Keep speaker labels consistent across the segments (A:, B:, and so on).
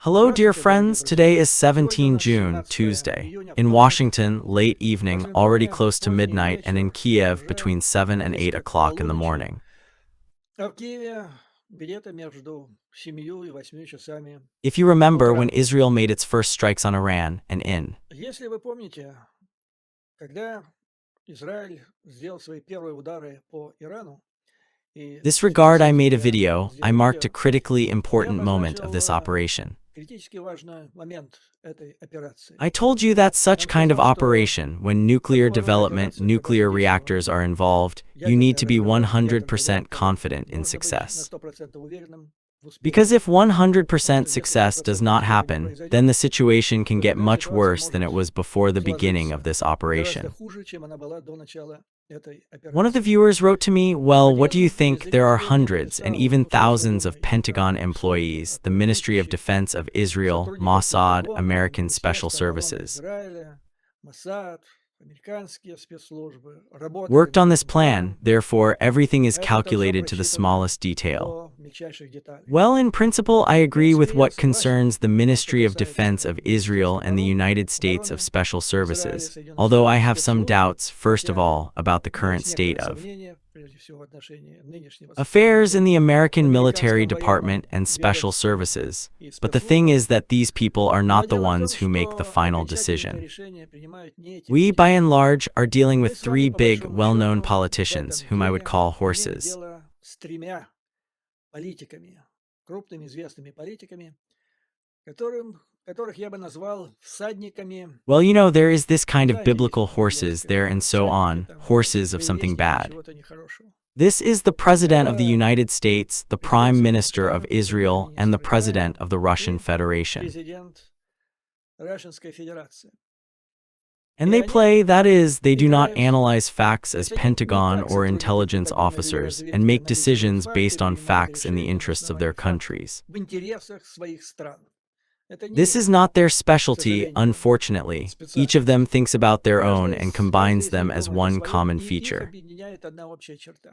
A: Hello dear friends, today is 17 June, Tuesday. In Washington, late evening, already close to midnight, and in Kiev, between 7 and 8 o'clock in the morning. If you remember when Israel made its first strikes on Iran, and in this regard I made a video, I marked a critically important moment of this operation. I told you that such kind of operation, when nuclear development, nuclear reactors are involved, you need to be 100% confident in success. Because if 100% success does not happen, then the situation can get much worse than it was before the beginning of this operation. One of the viewers wrote to me, well, what do you think? There are hundreds and even thousands of Pentagon employees, the Ministry of Defense of Israel, Mossad, American Special Services, worked on this plan, therefore everything is calculated to the smallest detail. Well, in principle, I agree with what concerns the Ministry of Defense of Israel and the United States of Special Services, although I have some doubts, first of all, about the current state of affairs in the American Military Department and Special Services. But the thing is that these people are not the ones who make the final decision. We, by and large, are dealing with three big, well-known politicians, whom I would call horses. Well, you know, there is this kind of biblical horses there and so on, horses of something bad. This is the President of the United States, the Prime Minister of Israel, and the President of the Russian Federation. And they play, that is, they do not analyze facts as Pentagon or intelligence officers and make decisions based on facts in the interests of their countries. This is not their specialty, unfortunately. Each of them thinks about their own and combines them as one common feature.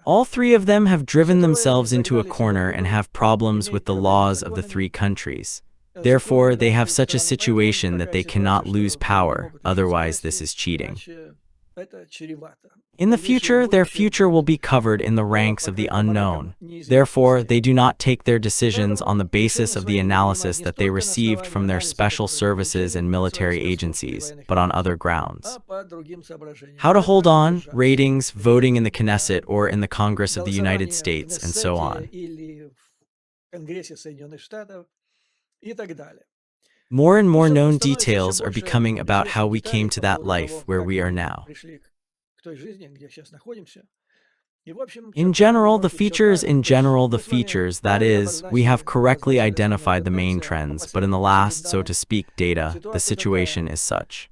A: All three of them have driven themselves into a corner and have problems with the laws of the three countries. Therefore, they have such a situation that they cannot lose power, otherwise this is cheating. In the future, their future will be covered in the ranks of the unknown. Therefore, they do not take their decisions on the basis of the analysis that they received from their special services and military agencies, but on other grounds. How to hold on, ratings, voting in the Knesset or in the Congress of the United States, and so on. More and more known details are becoming about how we came to that life where we are now. In general, the features, that is, we have correctly identified the main trends, but in the last, so to speak, data, the situation is such.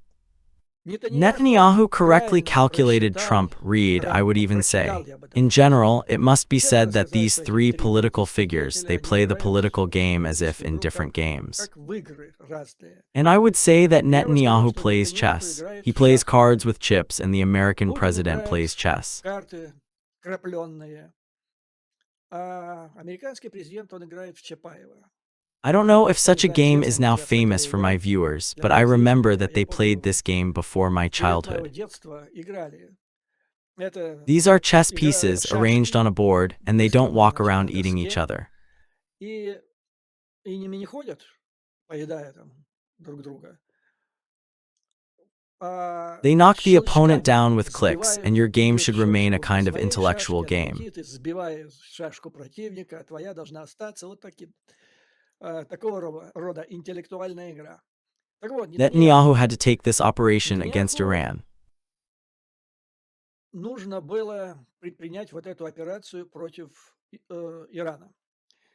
A: Netanyahu correctly calculated Trump, read, I would even say. In general, it must be said that these three political figures, they play the political game as if in different games. And I would say that Netanyahu plays chess. He plays cards with chips and the American president plays chess. I don't know if such a game is now famous for my viewers, but I remember that they played this game before my childhood. These are chess pieces arranged on a board, and they don't walk around eating each other. They knock the opponent down with clicks, and your game should remain a kind of intellectual game. Netanyahu had to take this operation against Iran.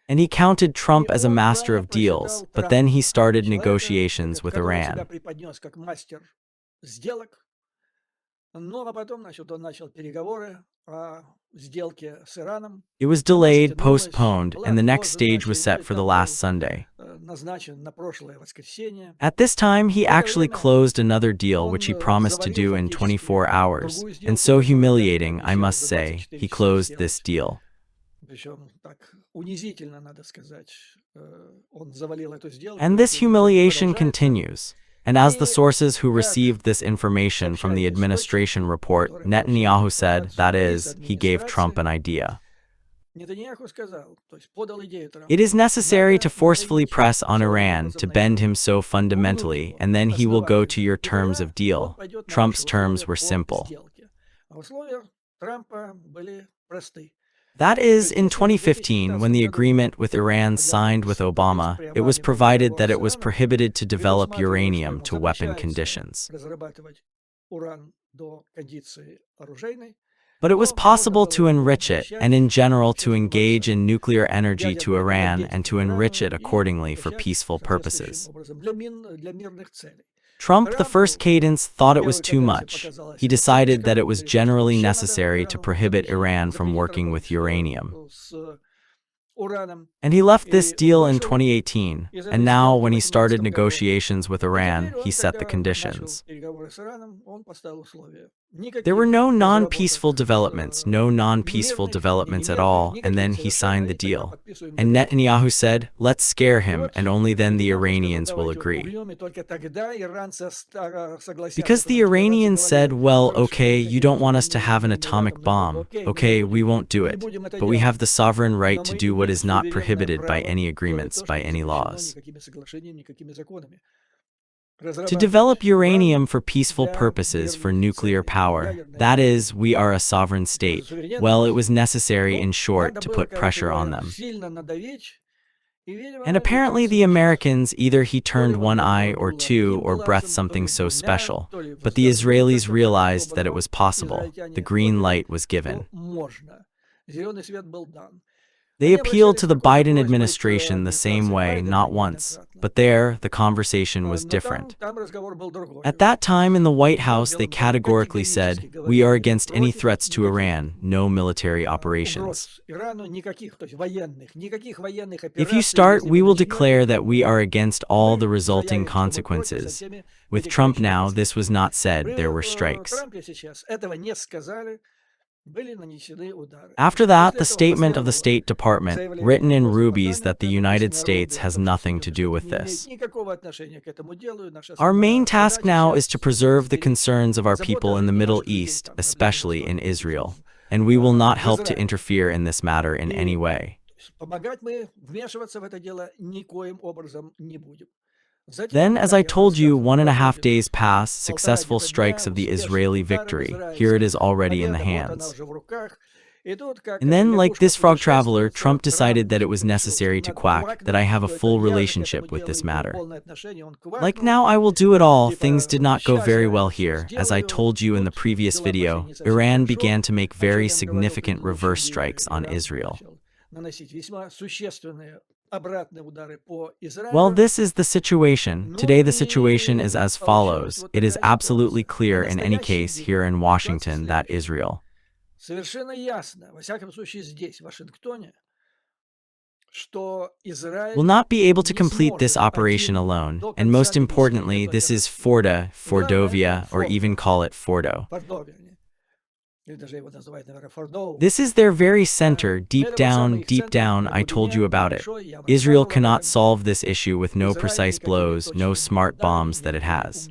A: And he counted Trump as a master of deals, but then he started negotiations with Iran. It was delayed, postponed, and the next stage was set for the last Sunday. At this time, he actually closed another deal which he promised to do in 24 hours, and so humiliating, I must say, he closed this deal. And this humiliation continues. And as the sources who received this information from the administration report, Netanyahu said, that is, he gave Trump an idea. It is necessary to forcefully press on Iran to bend him so fundamentally, and then he will go to your terms of deal. Trump's terms were simple. That is, in 2015, when the agreement with Iran signed with Obama, it was provided that it was prohibited to develop uranium to weapon conditions. But it was possible to enrich it, and in general to engage in nuclear energy to Iran and to enrich it accordingly for peaceful purposes. Trump, the first cadence, thought it was too much. He decided that it was generally necessary to prohibit Iran from working with uranium. And he left this deal in 2018, and now when he started negotiations with Iran, he set the conditions. There were no non-peaceful developments at all, and then he signed the deal. And Netanyahu said, let's scare him, and only then the Iranians will agree. Because the Iranians said, well, okay, you don't want us to have an atomic bomb. Okay, we won't do it. But we have the sovereign right to do what is not prohibited by any agreements, by any laws. To develop uranium for peaceful purposes, for nuclear power, that is, we are a sovereign state. Well, it was necessary, in short, to put pressure on them. And apparently the Americans, either he turned one eye or two or breathed something so special. But the Israelis realized that it was possible. The green light was given. They appealed to the Biden administration the same way, not once, but there, the conversation was different. At that time in the White House, they categorically said, we are against any threats to Iran, no military operations. If you start, we will declare that we are against all the resulting consequences. With Trump now, this was not said, there were strikes. After that, the statement of the State Department, written in rubies, that the United States has nothing to do with this. Our main task now is to preserve the concerns of our people in the Middle East, especially in Israel, and we will not help to interfere in this matter in any way. Then, as I told you, 1.5 days passed, successful strikes of the Israeli victory. Here it is already in the hands. And then, like this frog traveler, Trump decided that it was necessary to quack, that I have a full relationship with this matter. Like now I will do it all. Things did not go very well here. As I told you in the previous video, Iran began to make very significant reverse strikes on Israel. Well, this is the situation. Today the situation is as follows. It is absolutely clear in any case here in Washington that Israel will not be able to complete this operation alone, and most importantly, this is Fordovia, or even call it Fordow. This is their very center, deep down, I told you about it. Israel cannot solve this issue with no precise blows, no smart bombs that it has.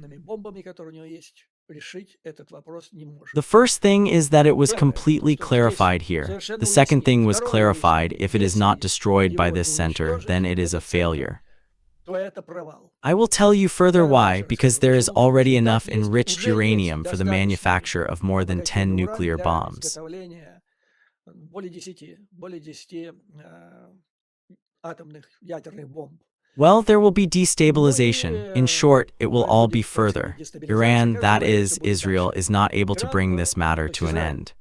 A: The first thing is that it was completely clarified here. The second thing was clarified, if it is not destroyed by this center, then it is a failure. I will tell you further why, because there is already enough enriched uranium for the manufacture of more than 10 nuclear bombs. Well, there will be destabilization. In short, it will all be further. Iran, that is, Israel, is not able to bring this matter to an end.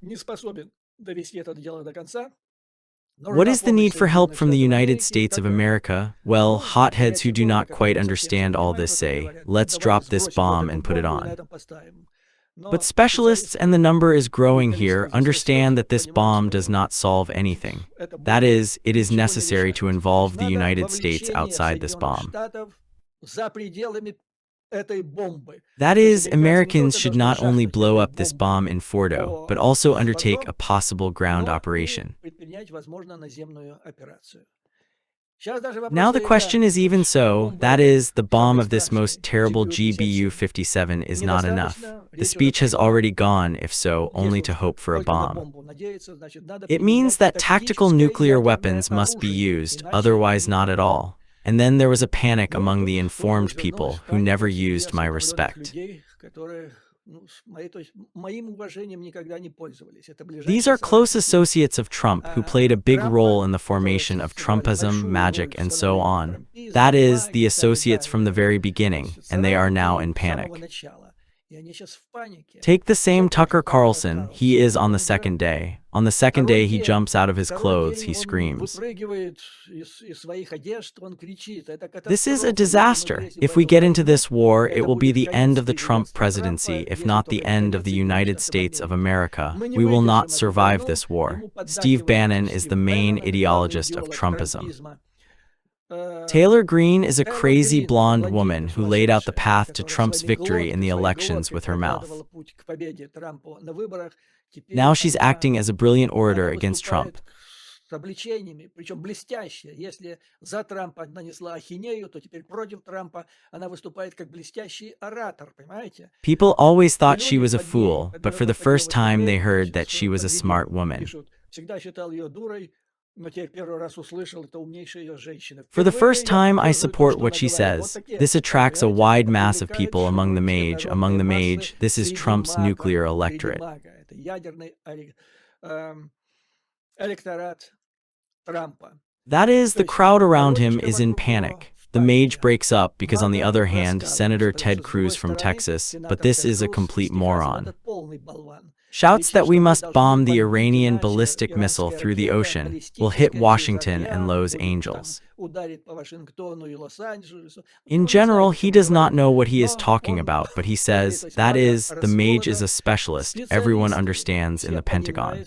A: What is the need for help from the United States of America? Well, hotheads who do not quite understand all this say, let's drop this bomb and put it on. But specialists, and the number is growing here, understand that this bomb does not solve anything. That is, it is necessary to involve the United States outside this bomb. That is, Americans should not only blow up this bomb in Fordow, but also undertake a possible ground operation. Now the question is, even so, that is, the bomb of this most terrible GBU-57 is not enough. The speech has already gone, if so, only to hope for a bomb. It means that tactical nuclear weapons must be used, otherwise not at all. And then there was a panic among the informed people who never used my respect. These are close associates of Trump who played a big role in the formation of Trumpism, magic, and so on. That is, the associates from the very beginning, and they are now in panic. Take the same Tucker Carlson, he is on the second day. On the second day he jumps out of his clothes, he screams. This is a disaster. If we get into this war, it will be the end of the Trump presidency, if not the end of the United States of America. We will not survive this war. Steve Bannon is the main ideologist of Trumpism. Taylor Greene is a crazy blonde woman who laid out the path to Trump's victory in the elections with her mouth. Now she's acting as a brilliant orator against Trump. People always thought she was a fool, but for the first time they heard that she was a smart woman. For the first time, I support what she says. This attracts a wide mass of people among the mage. Among the mage, this is Trump's nuclear electorate. That is, the crowd around him is in panic. The mage breaks up because, on the other hand, Senator Ted Cruz from Texas, but this is a complete moron, shouts that we must bomb the Iranian ballistic missile through the ocean, will hit Washington and Los Angeles. In general, he does not know what he is talking about, but he says, that is, the mage is a specialist, everyone understands in the Pentagon.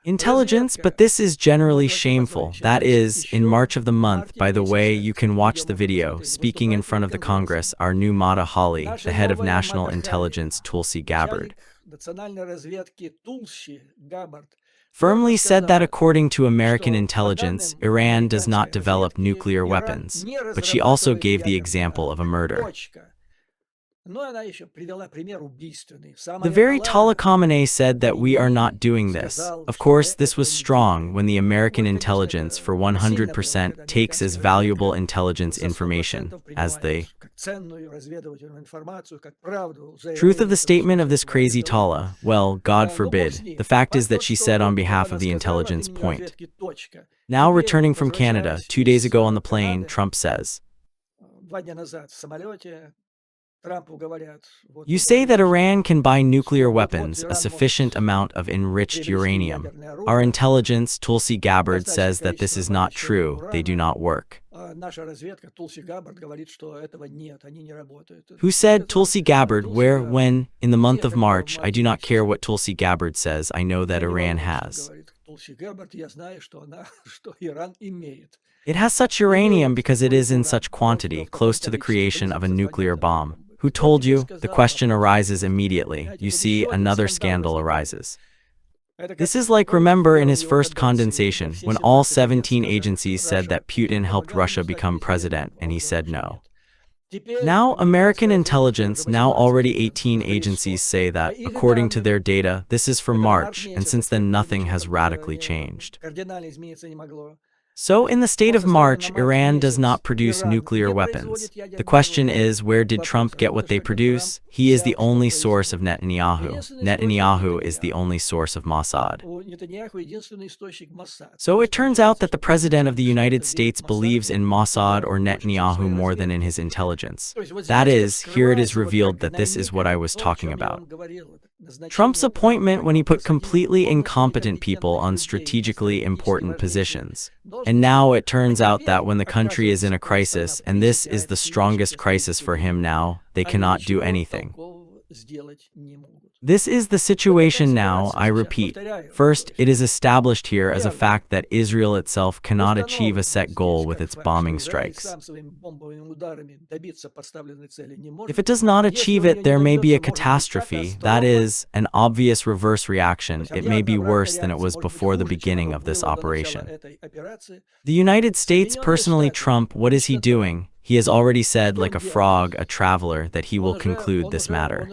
A: Intelligence, but this is generally shameful. That is, in March of the month, by the way, you can watch the video, speaking in front of the Congress, our new Mata Hawley, the head of National Intelligence Tulsi Gabbard, firmly said that according to American intelligence, Iran does not develop nuclear weapons, but she also gave the example of a murder. The very tall Khamenei said that we are not doing this. Of course, this was strong when the American intelligence for 100% takes as valuable intelligence information as the truth of the statement of this crazy Tala. Well, God forbid. The fact is that she said on behalf of the intelligence point. Now returning from Canada, 2 days ago on the plane, Trump says, you say that Iran can buy nuclear weapons, a sufficient amount of enriched uranium. Our intelligence, Tulsi Gabbard, says that this is not true, they do not work. Who said Tulsi Gabbard? Where, when, in the month of March? I do not care what Tulsi Gabbard says, I know that Iran has. It has such uranium because it is in such quantity, close to the creation of a nuclear bomb. Who told you? The question arises immediately. You see, another scandal arises. This is like, remember in his first condensation, when all 17 agencies said that Putin helped Russia become president, and he said no. Now, American intelligence, now already 18 agencies say that, according to their data, this is for March, and since then nothing has radically changed. So, in the state of March, Iran does not produce nuclear weapons. The question is, where did Trump get what they produce? He is the only source of Netanyahu. Netanyahu is the only source of Mossad. So it turns out that the President of the United States believes in Mossad or Netanyahu more than in his intelligence. That is, here it is revealed that this is what I was talking about. Trump's appointment when he put completely incompetent people on strategically important positions. And now it turns out that when the country is in a crisis, and this is the strongest crisis for him now, they cannot do anything. This is the situation now, I repeat. First, it is established here as a fact that Israel itself cannot achieve a set goal with its bombing strikes. If it does not achieve it, there may be a catastrophe, that is, an obvious reverse reaction. It may be worse than it was before the beginning of this operation. The United States, personally, Trump, what is he doing? He has already said, like a frog, a traveler, that he will conclude this matter.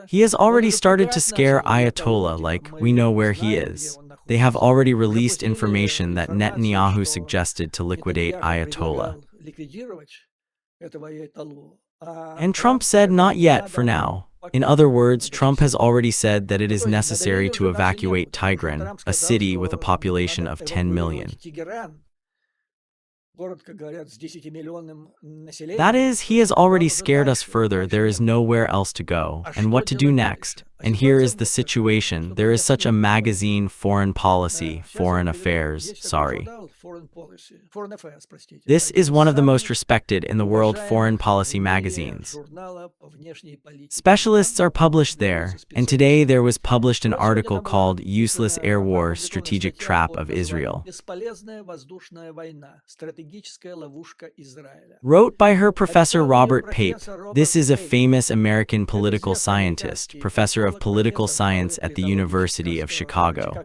A: He has already started to scare Ayatollah, like, we know where he is. They have already released information that Netanyahu suggested to liquidate Ayatollah. And Trump said not yet for now. In other words, Trump has already said that it is necessary to evacuate Tigran, a city with a population of 10 million. That is, he has already scared us further. There is nowhere else to go, and what to do next. And here is the situation. There is such a magazine, Foreign Policy, Foreign Affairs, sorry. This is one of the most respected in the world foreign policy magazines. Specialists are published there, and today there was published an article called Useless Air War, Strategic Trap of Israel. Wrote by her Professor Robert Pape. This is a famous American political scientist, professor of political science at the University of Chicago.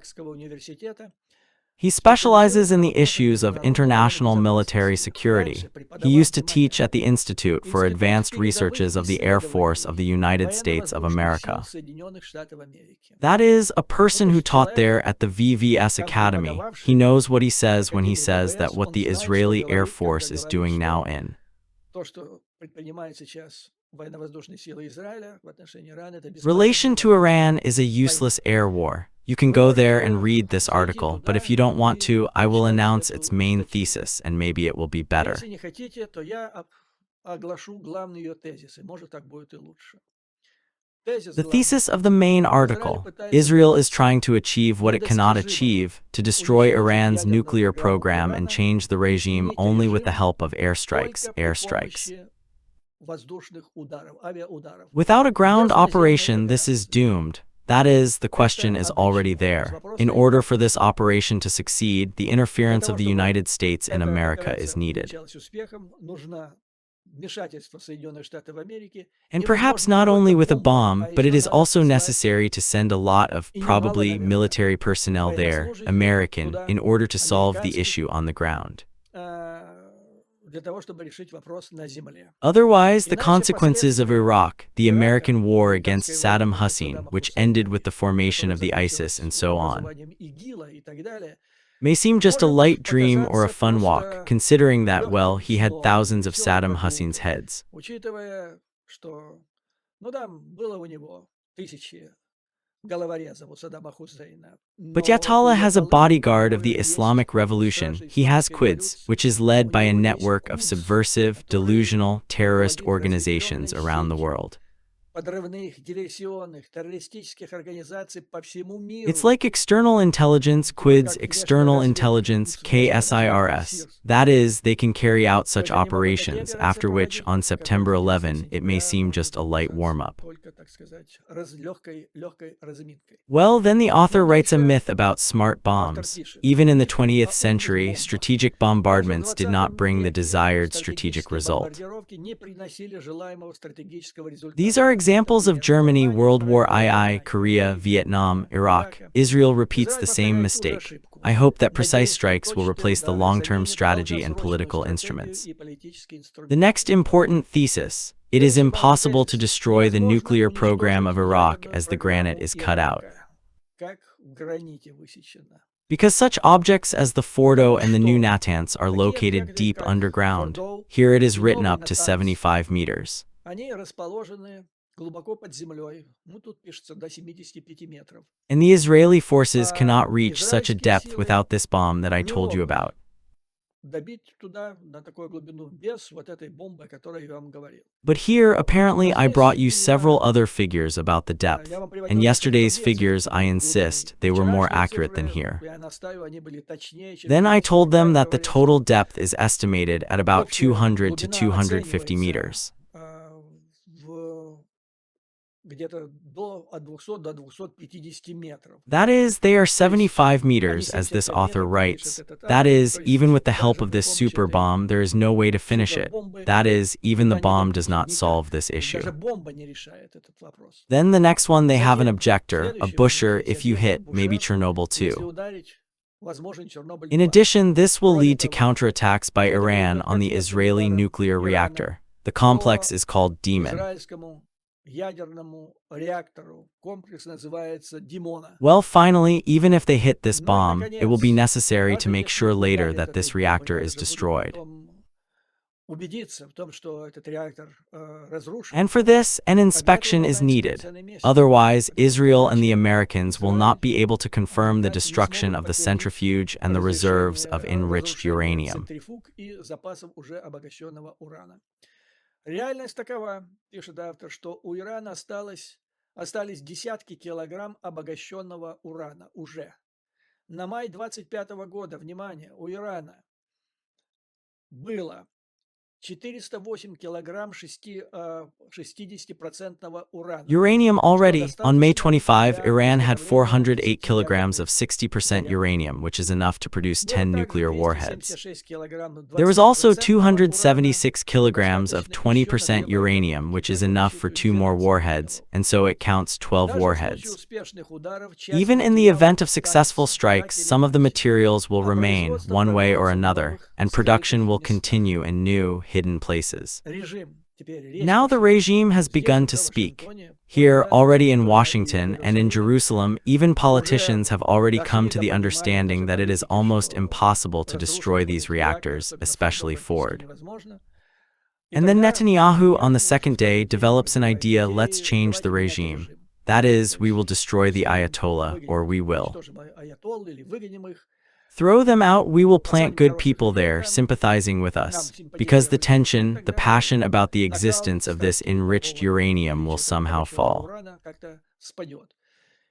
A: He specializes in the issues of international military security. He used to teach at the Institute for Advanced Researches of the Air Force of the United States of America. That is, a person who taught there at the VVS Academy. He knows what he says when he says that what the Israeli Air Force is doing now in relation to Iran is a useless air war. You can go there and read this article, but if you don't want to, I will announce its main thesis, and maybe it will be better. The thesis of the main article: Israel is trying to achieve what it cannot achieve, to destroy Iran's nuclear program and change the regime only with the help of airstrikes. Without a ground operation, this is doomed. That is, the question is already there. In order for this operation to succeed, the interference of the United States and America is needed. And perhaps not only with a bomb, but it is also necessary to send a lot of, probably, military personnel there, American, in order to solve the issue on the ground. Otherwise, the consequences of Iraq, the American war against Saddam Hussein, which ended with the formation of the ISIS and so on, may seem just a light dream or a fun walk, considering that, well, he had thousands of Saddam Hussein's heads. But Ayatollah has a bodyguard of the Islamic Revolution. He has Quds, which is led by a network of subversive, delusional, terrorist organizations around the world. It's like external intelligence, Quds, external intelligence, KSIRS. That is, they can carry out such operations, after which, on September 11, it may seem just a light warm-up. Well, then the author writes a myth about smart bombs. Even in the 20th century, strategic bombardments did not bring the desired strategic result. These are examples of Germany, World War II, Korea, Vietnam, Iraq. Israel repeats the same mistake. I hope that precise strikes will replace the long-term strategy and political instruments. The next important thesis: it is impossible to destroy the nuclear program of Iraq as the granite is cut out. Because such objects as the Fordow and the new Natanz are located deep underground. Here it is written up to 75 meters. And the Israeli forces cannot reach such a depth without this bomb that I told you about. But here, apparently, I brought you several other figures about the depth, and yesterday's figures, I insist, they were more accurate than here. Then I told them that the total depth is estimated at about 200 to 250 meters. That is, they are 75 meters, as this author writes. That is, even with the help of this super bomb, there is no way to finish it. That is, even the bomb does not solve this issue. Then the next one, they have an objector, a busher, if you hit, maybe Chernobyl too. In addition, this will lead to counterattacks by Iran on the Israeli nuclear reactor. The complex is called Demon. Well, finally, even if they hit this bomb, it will be necessary to make sure later that this reactor is destroyed. And for this, an inspection is needed. Otherwise, Israel and the Americans will not be able to confirm the destruction of the centrifuge and the reserves of enriched uranium.
B: Реальность такова, пишет автор, что у Ирана остались десятки килограмм обогащенного урана уже. На май 25 года, внимание, у Ирана было 408 килограмм 60% урана.
A: Uranium already. On May 25, Iran had 408 kilograms of 60% uranium, which is enough to produce 10 nuclear warheads. There was also 276 kilograms of 20% uranium, which is enough for 2 more warheads, and so it counts 12 warheads. Even in the event of successful strikes, some of the materials will remain, one way or another, and production will continue in new, hidden places. Now the regime has begun to speak. Here, already in Washington and in Jerusalem, even politicians have already come to the understanding that it is almost impossible to destroy these reactors, especially Ford. And then Netanyahu, on the second day, develops an idea: let's change the regime. That is, we will destroy the Ayatollah, or we will throw them out. We will plant good people there, sympathizing with us, because the tension, the passion about the existence of this enriched uranium will somehow fall.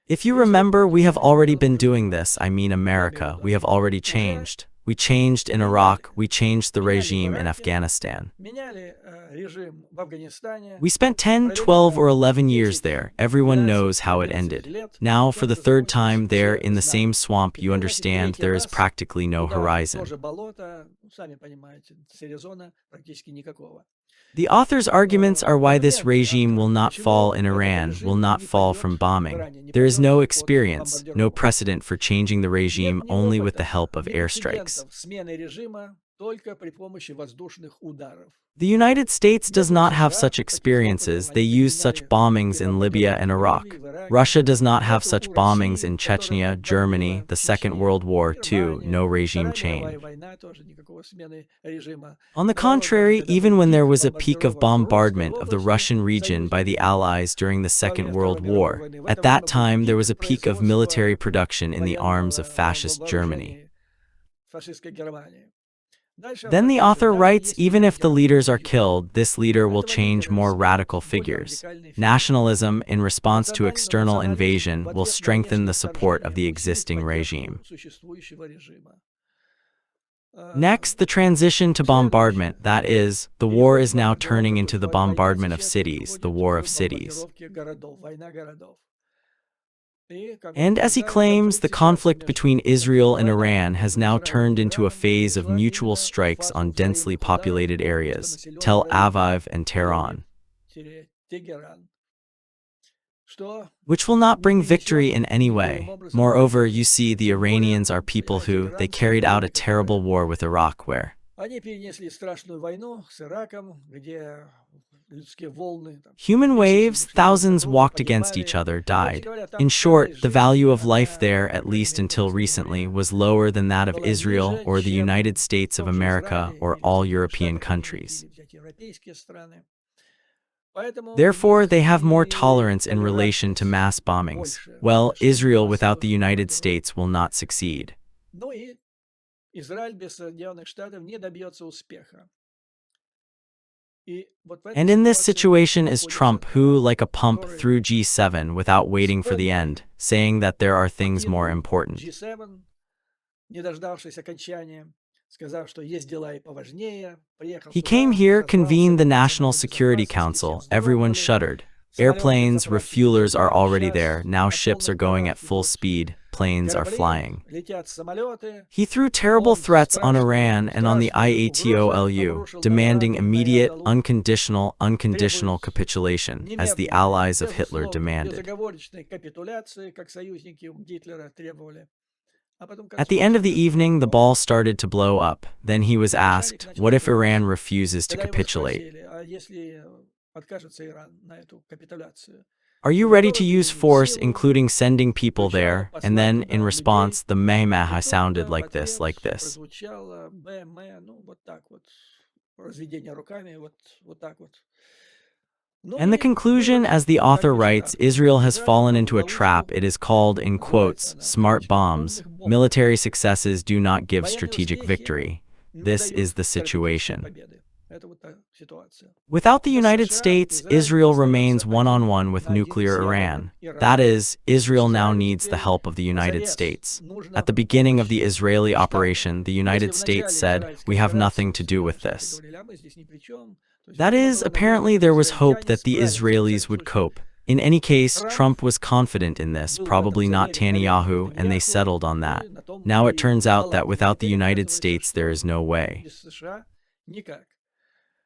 A: If you remember, we have already been doing this. I mean America. We have already changed. We changed in Iraq. We changed the regime in Afghanistan. We spent 10, 12, or 11 years there. Everyone knows how it ended. Now, for the third time there, in the same swamp, you understand there is practically no horizon. The author's arguments are why this regime will not fall in Iran, will not fall from bombing. There is no experience, no precedent for changing the regime only with the help of airstrikes. The United States does not have such experiences. They used such bombings in Libya and Iraq. Russia does not have such bombings in Chechnya, Germany, the Second World War II, no regime change. On the contrary, even when there was a peak of bombardment of the Russian region by the Allies during the Second World War, at that time there was a peak of military production in the arms of fascist Germany. Then the author writes, even if the leaders are killed, this leader will change more radical figures. Nationalism, in response to external invasion, will strengthen the support of the existing regime. Next, the transition to bombardment, that is, the war is now turning into the bombardment of cities, the war of cities. And as he claims, the conflict between Israel and Iran has now turned into a phase of mutual strikes on densely populated areas, Tel Aviv and Tehran, which will not bring victory in any way. Moreover, you see, the Iranians are people who, they carried out a terrible war with Iraq where human waves, thousands walked against each other, died. In short, the value of life there, at least until recently, was lower than that of Israel or the United States of America or all European countries. Therefore, they have more tolerance in relation to mass bombings. Well, Israel without the United States will not succeed.
B: Израиль без Соединенных Штатов не добьется успеха. И вот в этой
A: And in this
B: ситуации
A: situation is
B: находится
A: Trump who,
B: Трамп,
A: like a pump,
B: который
A: threw G7 without waiting for the
B: вспомнил
A: end, saying that there are things more
B: покинул
A: important.
B: G7, не дождавшись окончания, сказав, что есть дела и поважнее, приехал
A: He came
B: сюда,
A: here,
B: созвал
A: convened the
B: Совет
A: National
B: национальной
A: Security
B: безопасности, все
A: Council. Everyone
B: вздрогнули,
A: shuddered.
B: самолеты
A: Airplanes,
B: заправки уже
A: refuelers are
B: прямо
A: already there.
B: сейчас
A: Now
B: на
A: ships are
B: полных
A: going
B: парах
A: at full
B: идут
A: speed. Planes are
B: корабли,
A: flying.
B: летят самолеты.
A: He threw terrible
B: Он
A: threats on Iran and on the
B: страшные угрозы
A: IATOLU,
B: обрушил на
A: demanding
B: Иран и на
A: immediate,
B: Аятоллу,
A: unconditional
B: требует
A: capitulation, as the
B: немедленной,
A: allies of Hitler
B: безусловной,
A: demanded.
B: безоговорочной капитуляции, как союзники Гитлера требовали. А потом к
A: At
B: концу
A: the end of the
B: вечера
A: evening, the ball started to blow up. Then he was
B: шарик
A: asked,
B: начал
A: what if Iran
B: взрываться.
A: refuses to
B: Когда его
A: capitulate?
B: спросили, а если откажется Иран на эту капитуляцию,
A: Are you
B: вы
A: ready to
B: готовы
A: use
B: применить
A: force,
B: силу,
A: including sending people
B: включая
A: there? And
B: послать
A: then, in
B: туда
A: response,
B: людей?
A: the
B: И
A: mehmah
B: тут
A: sounded
B: в
A: like this,
B: ответ
A: like this.
B: прозвучало БМ, ну вот так вот, разведение руками, вот так вот. Ну
A: And the
B: и
A: conclusion,
B: вывод,
A: as the
B: как
A: author
B: вы
A: writes,
B: всегда
A: Israel
B: помните,
A: has
B: Израиль
A: fallen
B: попал в
A: into a trap.
B: ловушку,
A: It is called, in
B: называется
A: quotes,
B: она, в
A: smart
B: кавычках,
A: bombs.
B: умных бомб.
A: Military successes do not give
B: Военные
A: strategic
B: успехи
A: victory.
B: не
A: This
B: дают
A: is the
B: стратегической
A: situation.
B: победы. Это вот та ситуация.
A: Without the
B: Без
A: United
B: США
A: States,
B: Израиль
A: Israel
B: остается
A: remains
B: один
A: one-on-one with
B: на один с
A: nuclear
B: ядерным
A: Iran. That
B: Ираном.
A: is, Israel now
B: Израилю
A: needs the
B: теперь
A: help of the United
B: позарез
A: States.
B: нужна
A: At the beginning of
B: помощь
A: the Israeli
B: Штатов.
A: operation, the
B: Если
A: United
B: в
A: States
B: начале
A: said,
B: Израильской
A: we have nothing
B: операции
A: to do with
B: Штаты
A: this.
B: говорили, а мы здесь ни при чем. То есть,
A: That
B: видимо,
A: is,
B: была надежда,
A: apparently
B: что
A: there was hope
B: израильтяне
A: that the
B: справятся во
A: Israelis
B: всяком
A: would
B: случае.
A: cope. In any case,
B: Трамп
A: Trump was confident in this,
B: был в этом
A: probably not
B: заверен коллегам
A: Netanyahu, and they
B: Нетаньяху,
A: settled on that.
B: и на том
A: Now it
B: и
A: turns out that
B: баланс. А
A: without the
B: теперь
A: United
B: оказывается,
A: States there
B: что
A: is no way.
B: без США никак.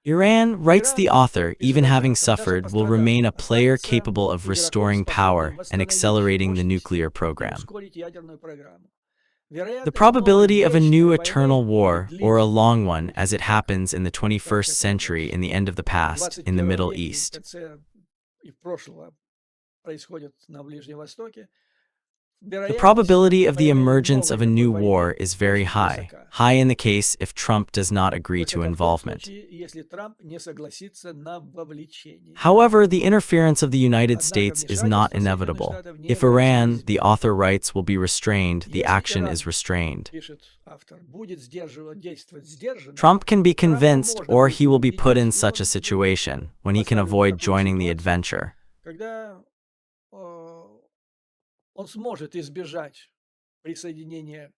A: Iran, writes the
B: Иран,
A: author,
B: пишет
A: even having
B: автор, даже
A: suffered, will
B: пострадав,
A: remain a player
B: останется
A: capable of
B: игроком,
A: restoring
B: способным
A: power and
B: восстановить
A: accelerating the
B: мощность
A: nuclear
B: и
A: program.
B: ускорить ядерную программу.
A: The
B: Вероятность новой
A: probability of a new
B: вечной
A: eternal
B: войны или
A: war, or a
B: длинной,
A: long one, as it
B: как
A: happens in the 21st
B: это
A: century in the end of the
B: в
A: past, in the
B: 21
A: Middle
B: веке и в
A: East.
B: конце и в прошлого происходит на Ближнем Востоке,
A: The
B: вероятность
A: probability of the
B: появления
A: emergence
B: новой
A: of a
B: такой
A: new
B: войны
A: war is very
B: очень
A: high,
B: высока.
A: high in the case if Trump does not agree to
B: Высока в том
A: involvement.
B: случае, если Трамп не согласится на вовлечение.
A: However, the interference of the United
B: Однако
A: States is not
B: вмешательство Соединенных
A: inevitable.
B: Штатов не
A: If
B: является
A: Iran, the
B: неизбежным.
A: author writes, will be restrained, the
B: Если
A: action is
B: Иран,
A: restrained.
B: пишет автор, будет действовать сдержанно,
A: Trump can be
B: Трампа
A: convinced,
B: можно
A: or
B: будет
A: he will be put in
B: убедить, и
A: such a
B: он будет
A: situation, when he can
B: поставлен в
A: avoid
B: такую
A: joining the
B: ситуацию,
A: adventure.
B: когда он сможет избежать присоединения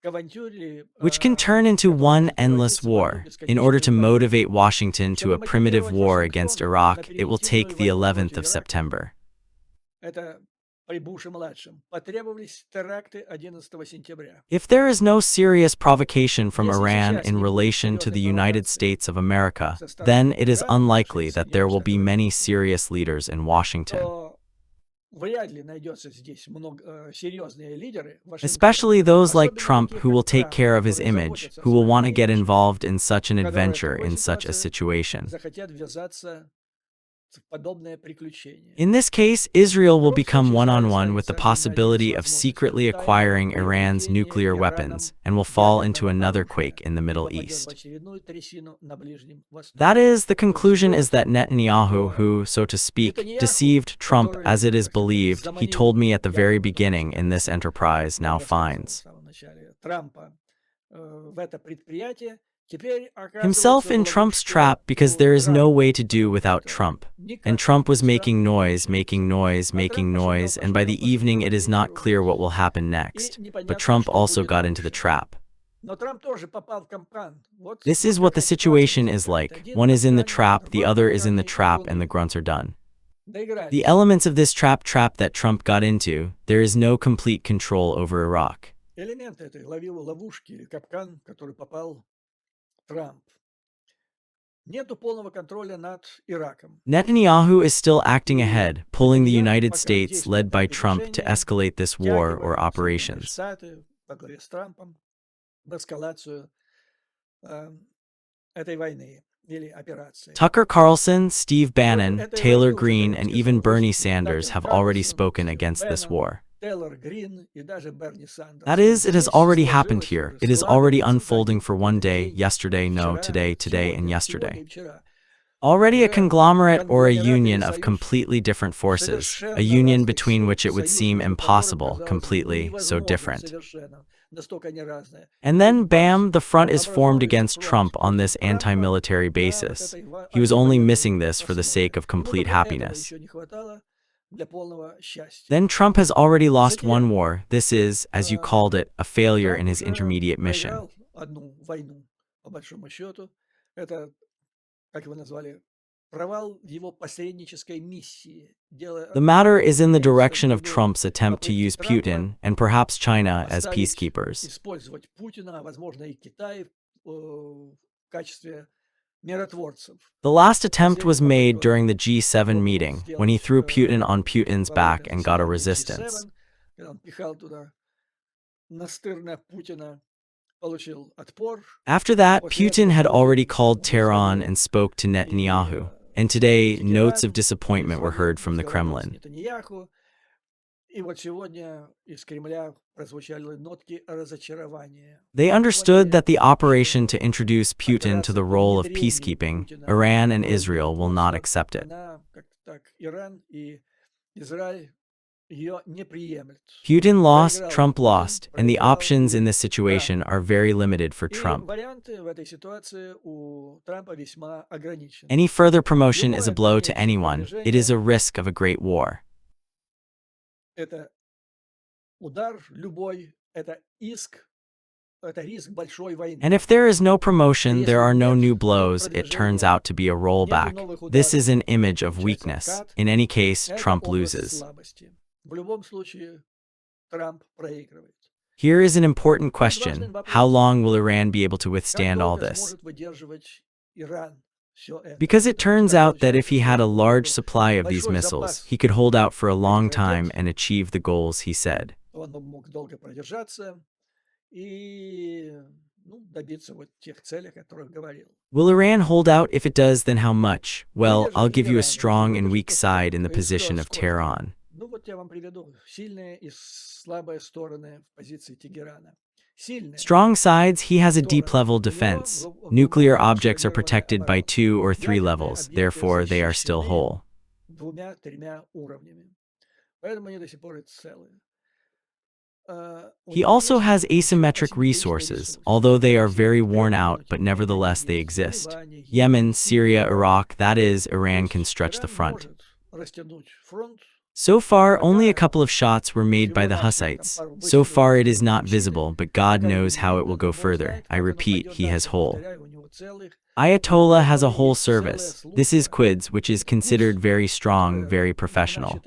B: к авантюре,
A: Which can turn into
B: которая
A: one
B: может
A: endless
B: превратиться в одну
A: war. In order to
B: бесконечную войну.
A: motivate Washington to
B: Чтобы
A: a primitive
B: мотивировать
A: war
B: Вашингтон
A: against
B: на
A: Iraq, it will take
B: примитивную
A: the
B: войну
A: 11th
B: против
A: of
B: Ирака,
A: September.
B: это при Буше-младшем, потребовались теракты 11 сентября.
A: If there is no serious provocation from
B: Если
A: Iran
B: сейчас
A: in
B: не будет
A: relation to
B: серьезной
A: the United
B: провокации
A: States of America,
B: со
A: then
B: стороны
A: it is
B: Ирана в
A: unlikely
B: отношении
A: that there
B: Соединенных
A: will be
B: Штатов
A: many
B: Америки,
A: serious leaders in Washington.
B: то вряд ли найдется здесь серьезные лидеры Вашингтона,
A: Especially those like
B: особенно
A: Trump
B: такие
A: who will
B: как
A: take
B: Трамп,
A: care of his
B: которые
A: image,
B: заботятся о
A: who will want to
B: своем
A: get
B: имидже,
A: involved in such an
B: которые в
A: adventure
B: такой
A: in such a
B: ситуации
A: situation.
B: захотят ввязаться в подобное приключение.
A: In this case, Israel
B: В
A: will
B: любом
A: become
B: случае, Израиль
A: one-on-one with the
B: останется один на один с
A: possibility of
B: возможностью
A: secretly
B: тайного
A: acquiring Iran's
B: приобретения
A: nuclear
B: Ираном
A: weapons and will fall into
B: ядерного
A: another
B: оружия,
A: quake in the Middle
B: либо попадет в
A: East.
B: очередную трясину на Ближнем Востоке.
A: That is, the
B: То есть
A: conclusion is
B: вывод,
A: that Netanyahu,
B: что
A: who, so to speak,
B: Нетаньяху,
A: deceived Trump as
B: который,
A: it is
B: так сказать,
A: believed, he
B: заманил
A: told me at the very
B: якобы,
A: beginning in this enterprise,
B: я
A: now
B: вам рассказывал в
A: finds
B: самом начале, Трампа в это предприятие, теперь
A: himself
B: оказывается
A: in
B: в
A: Trump's
B: ловушке
A: trap because
B: у
A: there is no
B: Трампа,
A: way to do
B: потому
A: without
B: что
A: Trump.
B: никак
A: And Trump was
B: без
A: making
B: Трампа не
A: noise, making
B: получится.
A: noise,
B: А
A: making
B: Трамп
A: noise, and by the
B: пошумел
A: evening it
B: по
A: is not
B: вечеру,
A: clear what will happen
B: и
A: next. But
B: непонятно,
A: Trump
B: что
A: also
B: будет
A: got into the
B: дальше.
A: trap.
B: Но Трамп тоже попал в капкан. Вот
A: This is what the
B: какая ситуация
A: situation is
B: возникает.
A: like.
B: Один
A: One
B: в
A: is in the
B: капкане,
A: trap, the
B: другой в
A: other is in the
B: капкане, и
A: trap, and the
B: колдует.
A: grunts are done. The
B: Доигрались.
A: elements of this trap that Trump got into, there is no complete control over Iraq.
B: Элементы этой ловушки или капкан, в который попал Трамп. Нету полного контроля над Ираком.
A: Netanyahu is still acting
B: И
A: ahead, pulling the
B: Нетаньяху
A: United
B: пока
A: States,
B: действует
A: led by
B: на
A: Trump, to
B: опережение,
A: escalate this war or
B: втягивая Соединенные
A: operations.
B: Штаты во главе с Трампом в эскалацию этой войны или операции.
A: Tucker Carlson, Steve Bannon,
B: Этой
A: Taylor
B: войны уже,
A: Greene,
B: как
A: and
B: я
A: even
B: сказал,
A: Bernie
B: выступили
A: Sanders
B: Такер
A: have already
B: Карлсон,
A: spoken against this
B: Беннон,
A: war.
B: Тейлор Грин и даже Берни Сандерс.
A: That
B: То
A: is,
B: есть
A: it has
B: здесь
A: already happened
B: сложилось
A: here.
B: уже,
A: It is already
B: складывается
A: unfolding
B: так,
A: for one day,
B: день,
A: yesterday, no,
B: вчера,
A: today, and
B: сегодня
A: yesterday.
B: и вчера.
A: Already a
B: Уже
A: conglomerate or a
B: конгломерат или
A: union of
B: союз
A: completely different forces, a
B: совершенно
A: union
B: разных
A: between
B: сил,
A: which it would
B: союз,
A: seem
B: между которым,
A: impossible,
B: казалось бы,
A: completely, so
B: невозможно
A: different.
B: совершенно настолько они разные.
A: And then, bam, the front is formed against Trump on this anti-military basis. He was only missing this for the sake of complete happiness. Then Trump has already lost one war. This is, as you called it, a failure in his intermediate mission. The matter is in the direction of Trump's attempt to use Putin, and perhaps China, as peacekeepers. The last attempt was made during the G7 meeting, when he threw Putin on Putin's back and got a resistance. After that, Putin had already called Tehran and spoke to Netanyahu, and today, notes of disappointment were heard from the Kremlin. They understood that the operation to introduce Putin to the role of peacekeeping, Iran and Israel will not accept it. Putin lost, Trump lost, and the options in this situation are very limited for Trump. Any further promotion is a blow to anyone. It is a risk of a great war. And if there is no promotion, there are no new blows, it turns out to be a rollback. This is an image of weakness. In any case, Trump loses. Here is an important question. How long will Iran be able to withstand all this? Because it turns out that if he had a large supply of these missiles, he could hold out for a long time and achieve the goals he said. Will Iran hold out? If it does, then how much? Well, I'll give you a strong and weak side in the position of Tehran. Strong sides, he has a deep-level defense. Nuclear objects are protected by 2 or 3 levels, therefore they are still whole. He also has asymmetric resources, although they are very worn out, but nevertheless they exist. Yemen, Syria, Iraq, that is, Iran can stretch the front. So far, only a couple of shots were made by the Hussites. So far it is not visible, but God knows how it will go further. I repeat, he has whole. Ayatollah has a whole service. This is Quds, which is considered very strong, very professional.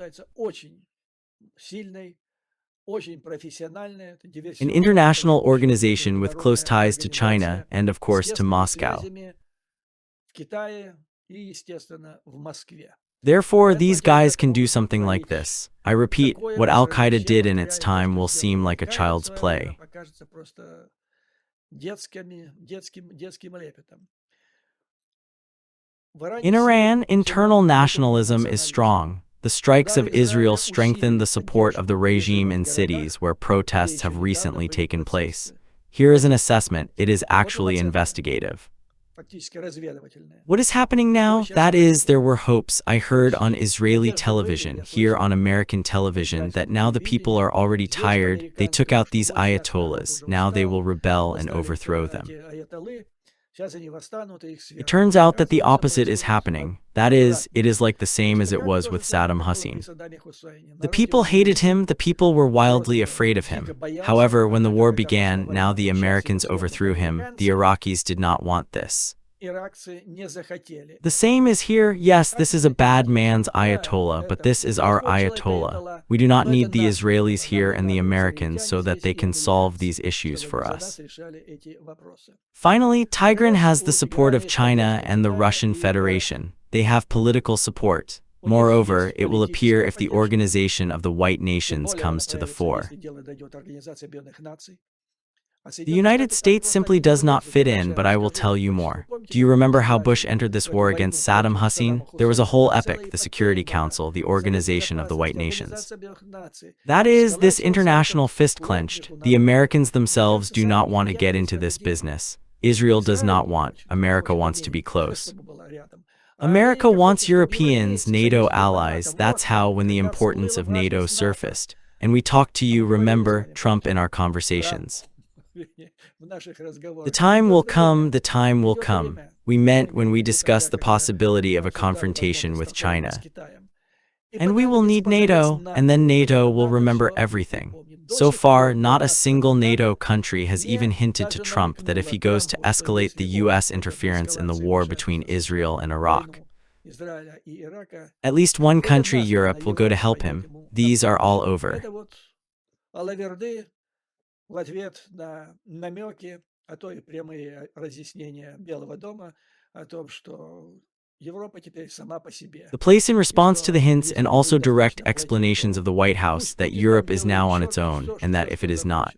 A: An international organization with close ties to China and, of course, to Moscow. Therefore, these guys can do something like this. I repeat, what Al-Qaeda did in its time will seem like a child's play. In Iran, internal nationalism is strong. The strikes of Israel strengthen the support of the regime in cities where protests have recently taken place. Here is an assessment. It is actually investigative. What is happening now? That is, there were hopes. I heard on Israeli television, here on American television, that now the people are already tired. They took out these ayatollahs. Now they will rebel and overthrow them. It turns out that the opposite is happening. That is, it is like the same as it was with Saddam Hussein. The people hated him, the people were wildly afraid of him. However, when the war began, now the Americans overthrew him. The Iraqis did not want this. The same is here. Yes, this is a bad man's Ayatollah, but this is our Ayatollah. We do not need the Israelis here and the Americans so that they can solve these issues for us. Finally, Tigran has the support of China and the Russian Federation. They have political support. Moreover, it will appear if the organization of the white nations comes to the fore. The United States simply does not fit in, but I will tell you more. Do you remember how Bush entered this war against Saddam Hussein? There was a whole epic, the Security Council, the Organization of the White Nations. That is, this international fist clenched. The Americans themselves do not want to get into this business. Israel does not want. America wants to be close. America wants Europeans, NATO allies. That's how, when the importance of NATO surfaced. And we talked to you, remember, Trump, in our conversations. The time will come, the time will come. We meant when we discussed the possibility of a confrontation with China. And we will need NATO, and then NATO will remember everything. So far, not a single NATO country has even hinted to Trump that if he goes to escalate the US interference in the war between Israel and Iraq, at least one country, Europe, will go to help him. These are all over.
B: В ответ на намеки, а то и прямые разъяснения Белого дома о том, что Европа теперь сама по себе.
A: The place in response to the hints and also direct explanations of the White House that Europe is now on its own and that if it is not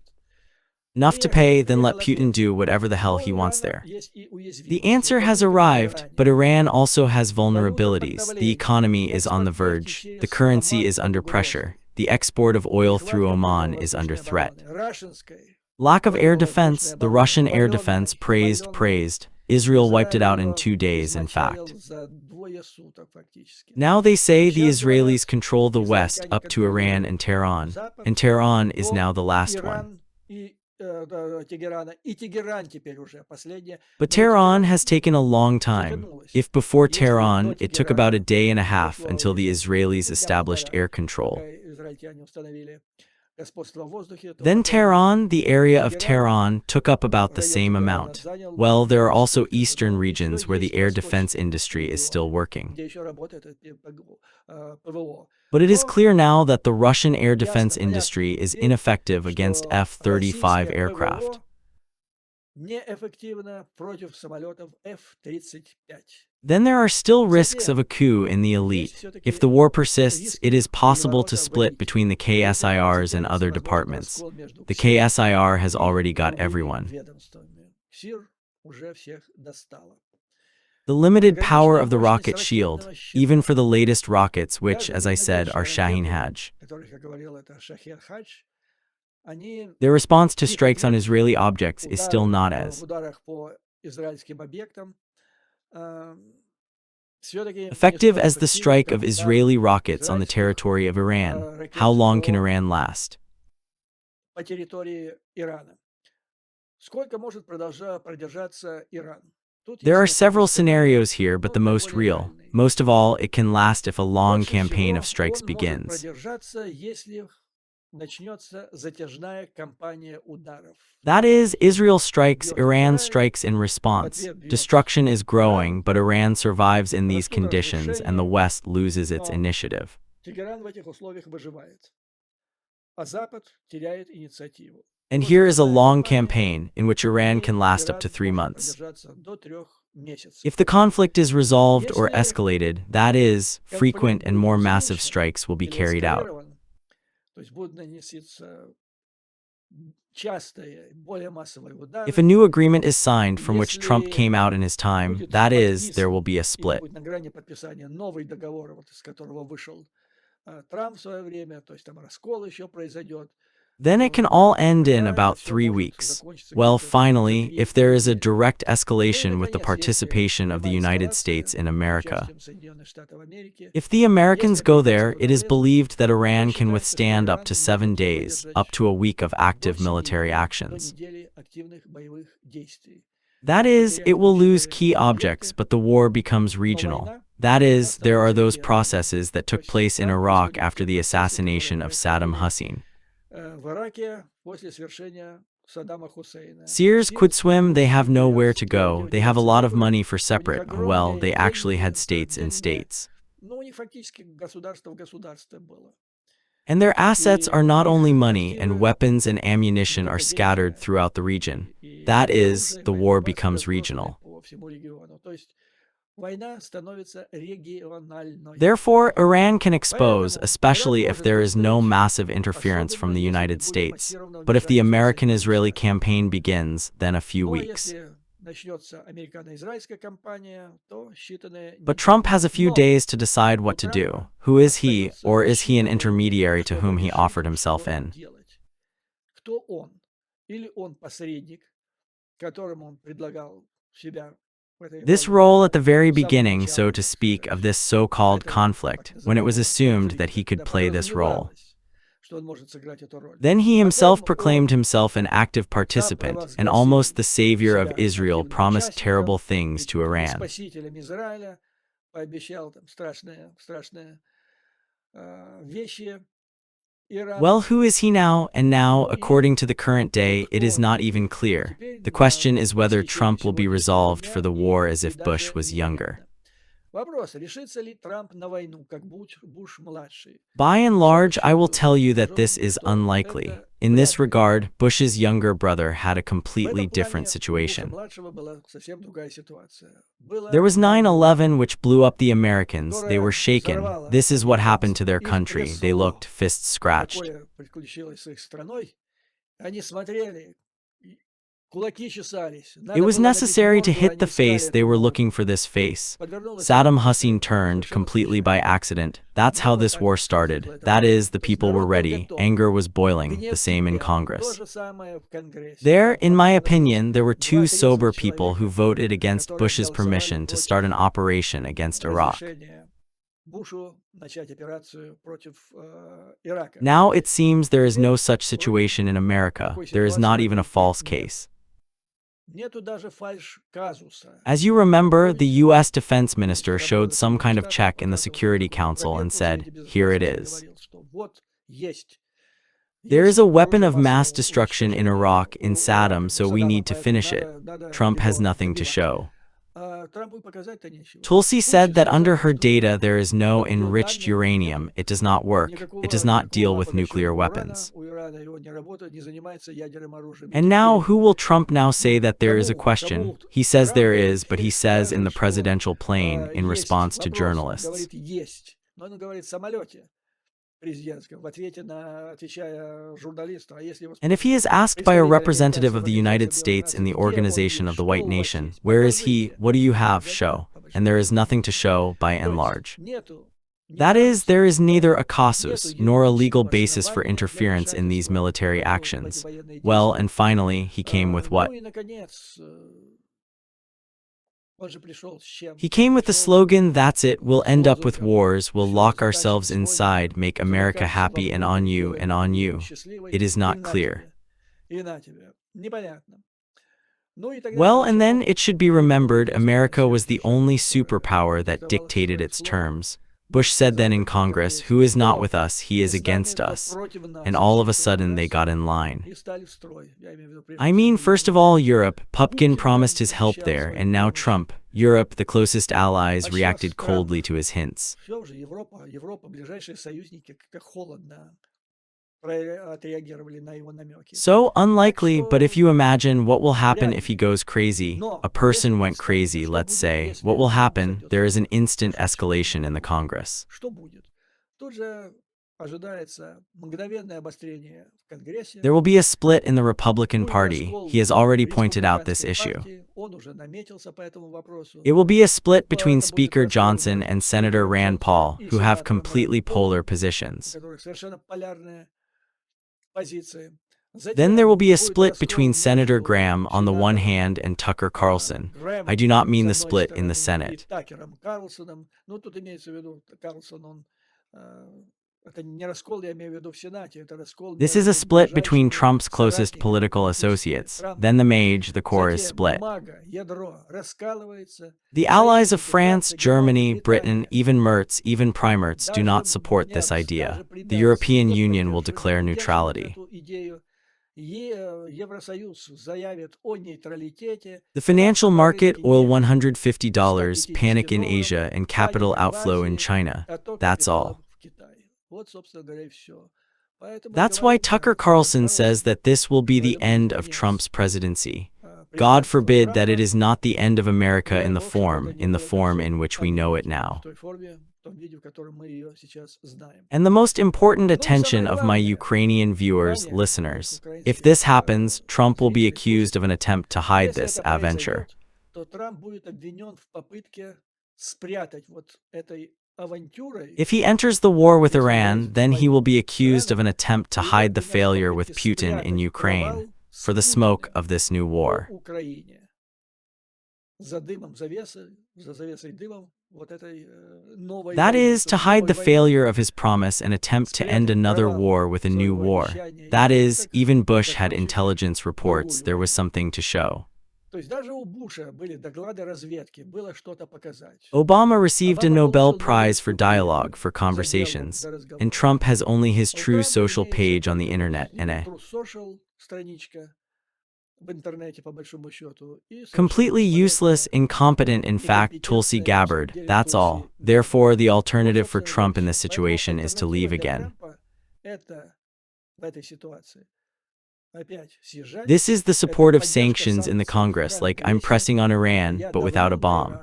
A: enough to pay, then let Putin do whatever the hell he wants there. The answer has arrived, but Iran also has vulnerabilities. The economy is on the verge. The currency is under pressure. The export of oil through Oman is under threat. Lack of air defense, the Russian air defense praised. Israel wiped it out in 2 days, in fact. Now they say the Israelis control the West up to Iran and Tehran is now the last one. But Tehran has taken a long time. If before Tehran, it took about a day and a half until the Israelis established air control. Then Tehran, the area of Tehran, took up about the same amount. Well, there are also eastern regions where the air defense industry is still working. But it is clear now that the Russian air defense industry is ineffective against F-35 aircraft. Then there are still risks of a coup in the elite. If the war persists, it is possible to split between the KSIRs and other departments. The KSIR has already got everyone. The limited power of the rocket shield, even for the latest rockets, which, as I said, are Shahin-Haj. Their response to strikes on Israeli objects is still not as effective as the strike of Israeli rockets on the territory of Iran. How long can Iran last? There are several scenarios here, but the most real. Most of all, it can last if a long campaign of strikes begins. That is, Israel strikes, Iran strikes in response. Destruction is growing, but Iran survives in these conditions and the West loses its initiative. And here is a long campaign in which Iran can last up to 3 months. If the conflict is resolved or escalated, that is, frequent and more massive strikes will be carried out. If a new agreement is signed from which Trump came out in his time, that is, there will be a split. Then it can all end in about 3 weeks. Well, finally, if there is a direct escalation with the participation of the United States in America. If the Americans go there, it is believed that Iran can withstand up to 7 days, up to a week of active military actions. That is, it will lose key objects, but the war becomes regional. That is, there are those processes that took place in Iraq after the assassination of Saddam Hussein. Sears could swim, they have nowhere to go, they have a lot of money for separate, well, they actually had states in states. And their assets are not only money, and weapons and ammunition are scattered throughout the region. That is, the war becomes regional. Therefore, Iran can expose, especially if there is no massive interference from the United States. But if the American-Israeli campaign begins, then a few weeks. But Trump has a few days to decide what to do. Who is he, or is he an intermediary to whom he offered himself in? This role at the very beginning, so to speak, of this so-called conflict, when it was assumed that he could play this role.
B: что он может сыграть эту роль.
A: Then he himself
B: Потом
A: proclaimed
B: он
A: himself an active participant, and
B: провозгласил
A: almost the savior of
B: себя
A: Israel
B: активным
A: promised terrible
B: участником
A: things
B: и
A: to
B: чуть ли не
A: Iran.
B: спасителем Израиля, пообещал там страшные вещи
A: Well,
B: Ирану.
A: who is he now? And now,
B: Ну и
A: according to the current
B: вот
A: day, it is
B: кто
A: not
B: теперь?
A: even
B: А
A: clear.
B: теперь
A: The
B: на
A: question is whether
B: истечении
A: Trump will be
B: сегодняшнего
A: resolved for
B: дня
A: the war as
B: и
A: if Bush
B: даже
A: was younger.
B: непонятно. Вопрос, решится ли Трамп на войну, как Буш-младший?
A: By and
B: По
A: large, I will
B: счету,
A: tell you that this
B: скажем,
A: is
B: что
A: unlikely.
B: это
A: In this
B: вряд ли.
A: regard, Bush's younger brother had a
B: В
A: completely
B: этом
A: different
B: плане у
A: situation.
B: Буша-младшего была совсем другая ситуация.
A: There
B: Была
A: was
B: 9/11,
A: 9/11, which blew up the Americans. They were
B: которая
A: shaken.
B: взорвала
A: This is what happened
B: американцев.
A: to their
B: Их
A: country. They
B: трясло.
A: looked fists scratched.
B: Такое приключилось с их страной. Они смотрели, и кулаки чесались.
A: It
B: Надо
A: was
B: было набить
A: necessary to
B: морду,
A: hit
B: они
A: the
B: искали
A: face. They
B: эту
A: were looking
B: морду.
A: for this face.
B: Подвернулась
A: Saddam
B: ситуация
A: Hussein turned
B: совершенно
A: completely by
B: случайно.
A: accident. That's
B: Но
A: how
B: вот
A: this
B: так
A: war
B: возникла
A: started.
B: эта
A: That
B: война.
A: is, the
B: То есть
A: people were
B: народ был
A: ready.
B: готов.
A: Anger was boiling. The
B: Гнев
A: same in
B: кипел. То
A: Congress.
B: же самое в Конгрессе.
A: There,
B: Там
A: in my
B: нашлось
A: opinion, there were two
B: 2
A: sober
B: трезвых
A: people who
B: человека,
A: voted against
B: которые
A: Bush's
B: голосовали
A: permission to start an
B: против
A: operation against Iraq.
B: разрешения Бушу начать операцию против Ирака.
A: Now it seems there is no
B: Теперь
A: such
B: вроде
A: situation in America.
B: такой
A: There is
B: ситуации
A: not
B: в
A: even a
B: Америке
A: false
B: нет.
A: case.
B: Нету даже фальш-казуса.
A: As you remember, the
B: Помните,
A: U.S. Defense
B: министр
A: Minister
B: обороны
A: showed some kind of
B: Соединенных
A: check
B: Штатов
A: in the
B: показывал
A: Security
B: такую
A: Council and
B: проверку в
A: said,
B: Совете
A: "Here it
B: Безопасности и
A: is."
B: говорил, что вот есть.
A: There is
B: Есть
A: a weapon
B: оружие
A: of mass
B: массового
A: destruction in
B: уничтожения
A: Iraq, in
B: у Ирака,
A: Saddam,
B: у
A: so we
B: Саддама,
A: need to
B: поэтому
A: finish it.
B: надо
A: Trump has
B: его
A: nothing to
B: добивать.
A: show.
B: А Трампу показать-то нечего.
A: Tulsi said
B: Путин
A: that under
B: сказал,
A: her
B: что
A: data there is no
B: под ее
A: enriched
B: данными
A: uranium.
B: нету
A: It does not work. It
B: никакого
A: does not deal
B: такого
A: with nuclear
B: обогащенного урана.
A: weapons.
B: У Ирана его не работает, не занимается ядерным оружием. И
A: And now,
B: теперь
A: who will Trump now say that there is a
B: кому
A: question? He says there
B: Трампу
A: is, but he says in
B: скажет,
A: the
B: что
A: presidential plane in
B: есть
A: response to
B: вопрос. Он
A: journalists.
B: говорит есть, но он говорит в самолете президентском, отвечая журналисту. А если его
A: And if he is
B: спросят
A: asked by a
B: представитель
A: representative
B: американцев
A: of
B: в
A: the United
B: Организации
A: States in
B: Объединенных
A: the
B: Наций, где он
A: organization
B: есть,
A: of the
B: что
A: White
B: у вас
A: Nation,
B: есть,
A: where is he?
B: покажите.
A: What do you have?
B: Показать
A: Show.
B: нет, по большому
A: And there is
B: счету.
A: nothing to show by
B: То
A: and
B: есть
A: large.
B: нету ни
A: That is, there is neither a
B: нету
A: casus nor a legal
B: юридического
A: basis for
B: основания для
A: interference in these
B: вмешательства
A: military
B: в эти
A: actions.
B: военные
A: Well,
B: действия.
A: and finally, he came with what?
B: Ну и, наконец, он же пришел с чем?
A: He came with the
B: Пришел
A: slogan, "That's it, we'll
B: с
A: end up with
B: лозунгом
A: wars, we'll
B: «Все
A: lock
B: заканчивается
A: ourselves
B: войной,
A: inside, make America
B: замыкаемся во
A: happy and
B: внутрь,
A: on you
B: делаем
A: and on
B: Америку
A: you."
B: счастливой,
A: It is
B: и
A: not
B: на
A: clear.
B: тебе, и на тебе». Непонятно. Ну и тогда
A: Well, and then
B: почему
A: it should be
B: Америка
A: remembered
B: будет
A: America
B: оставаться
A: was the
B: тем,
A: only
B: которая
A: superpower that
B: издавала
A: dictated
B: свое
A: its
B: слово?
A: terms.
B: Буш
A: Bush said then
B: сказал
A: in
B: тогда в
A: Congress,
B: Конгрессе,
A: "Who is not
B: что
A: with us, he is
B: не с нами,
A: against
B: то
A: us."
B: против нас.
A: And
B: И
A: all
B: все
A: of a
B: встали
A: sudden they
B: раз
A: got in line.
B: и стали в строй. Я имею в виду прежде
A: I mean,
B: всего
A: first of
B: Европу.
A: all, Europe. Putin
B: Путин
A: promised
B: нам
A: his help
B: обещал
A: there,
B: свою
A: and now
B: помощь.
A: Trump, Europe, the closest allies,
B: А сейчас
A: reacted
B: странно.
A: coldly to his hints.
B: Все же Европа, ближайшие союзники, как холодно отреагировали на его намеки.
A: So
B: Так
A: unlikely, but if
B: что
A: you imagine what will happen
B: вряд
A: if he
B: ли.
A: goes crazy,
B: Но
A: a
B: если
A: person went
B: представим,
A: crazy,
B: что
A: let's
B: будет,
A: say,
B: если
A: what will
B: Трамп
A: happen?
B: зайдет
A: There
B: в
A: is an
B: войну?
A: instant
B: Что
A: escalation in the Congress.
B: Что будет? Тут же ожидается мгновенное обострение в Конгрессе.
A: There will be a split in the Republican
B: Ну и
A: Party.
B: раскол
A: He has
B: в
A: already pointed out this
B: республиканской
A: issue.
B: партии. Он уже наметился по этому вопросу.
A: It will be a split
B: Это
A: between
B: будет
A: Speaker
B: раскол
A: Johnson
B: между
A: and Senator
B: спикером
A: Rand
B: Джонсоном
A: Paul,
B: и
A: who have
B: сенатором
A: completely
B: Рэнд Полом,
A: polar
B: у
A: positions.
B: которых совершенно полярные позиции.
A: Then there will
B: Затем
A: be a
B: будет
A: split
B: раскол
A: between Senator
B: между
A: Graham on the one
B: сенатором
A: hand and Tucker Carlson. I
B: Грэмом
A: do not mean the
B: с одной
A: split in the
B: стороны и
A: Senate.
B: Такером Карлсоном. Ну, тут имеется в виду Карлсон, он это не раскол, я имею в виду в Сенате, это раскол
A: This is a
B: между
A: split between
B: ближайшими
A: Trump's closest
B: соратниками
A: political
B: политическими
A: associates.
B: Трампа.
A: Then the mage, the core is
B: Затем
A: split.
B: МАГА, ядро раскалывается.
A: The allies of
B: Союзники
A: France,
B: Франция,
A: Germany,
B: Германия,
A: Britain,
B: Британия.
A: even Merz, even Primerz do not support this
B: Даже
A: idea.
B: при
A: The
B: Мерц
A: European
B: не
A: Union will
B: поддерживает
A: declare neutrality.
B: эту идею. Евросоюз заявит о нейтралитете.
A: The financial
B: Финансовый
A: market,
B: рынок
A: oil
B: нефти
A: $150, panic in
B: $150,
A: Asia, and
B: в плане
A: capital outflow in
B: инвазии,
A: China.
B: отток
A: That's all.
B: капиталов в Китай. Вот, собственно говоря, и все. Поэтому
A: That's why
B: говорит
A: Tucker Carlson says that this will be the end of Trump's presidency. God forbid that it is not the end of America in the form in which we know it now. And the most important attention of my Ukrainian viewers, listeners, if this happens, Trump will be accused of an attempt to hide this adventure. If he enters the war with Iran, then he will be accused of an attempt to hide the failure with Putin in Ukraine for the smoke of this new war.
B: За завесой дымом
A: That is, to hide the failure of his promise and attempt to end another war with a new war. That is, even Bush had intelligence reports there was something to show. Obama received a Nobel Prize for dialogue for conversations, and Trump has only his true social page on the internet and a completely useless, incompetent, in fact, Tulsi Gabbard, that's all. Therefore, the alternative for Trump in this situation is to leave again. This is the support of sanctions in the Congress, like I'm pressing on Iran, but without a bomb.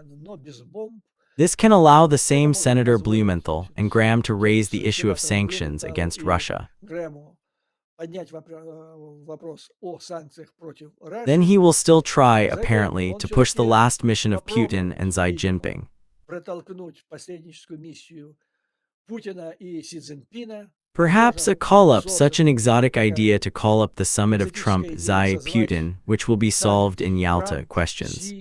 A: This can allow the same Senator Blumenthal and Graham to raise the issue of sanctions against Russia. Then he will still try, apparently, to push the last mission of Putin and Xi Jinping. Perhaps a call-up, such an exotic idea to call up the summit of Trump, Xi, Putin, which will be solved in Yalta questions.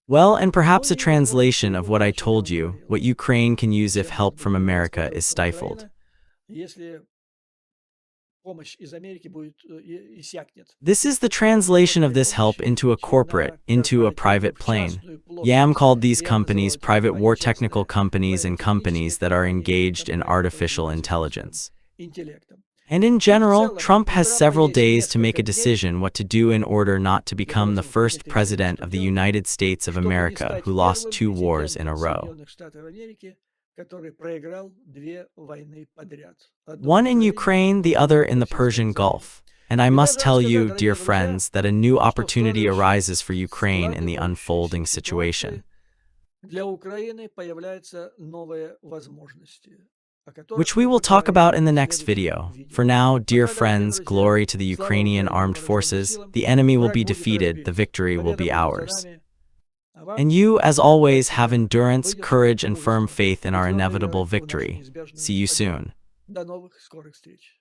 A: Well, and perhaps a translation of what I told you, what Ukraine can use if help from America is stifled. This is the translation of this help into a corporate, into a private plane. Yam called these companies private war technical companies and companies that are engaged in artificial intelligence. And in general, Trump has several days to make a decision what to do in order not to become the first president of the United States of America who lost 2 wars in a row. One in Ukraine, the other in the Persian Gulf. And I must tell you, dear friends, that a new opportunity arises for Ukraine in the unfolding situation, which we will talk about in the next video. For now, dear friends, glory to the Ukrainian armed forces. The enemy will be defeated, the victory will be ours. And you, as always, have endurance, courage, and firm faith in our inevitable victory. See you soon.
B: До новых скорых встреч.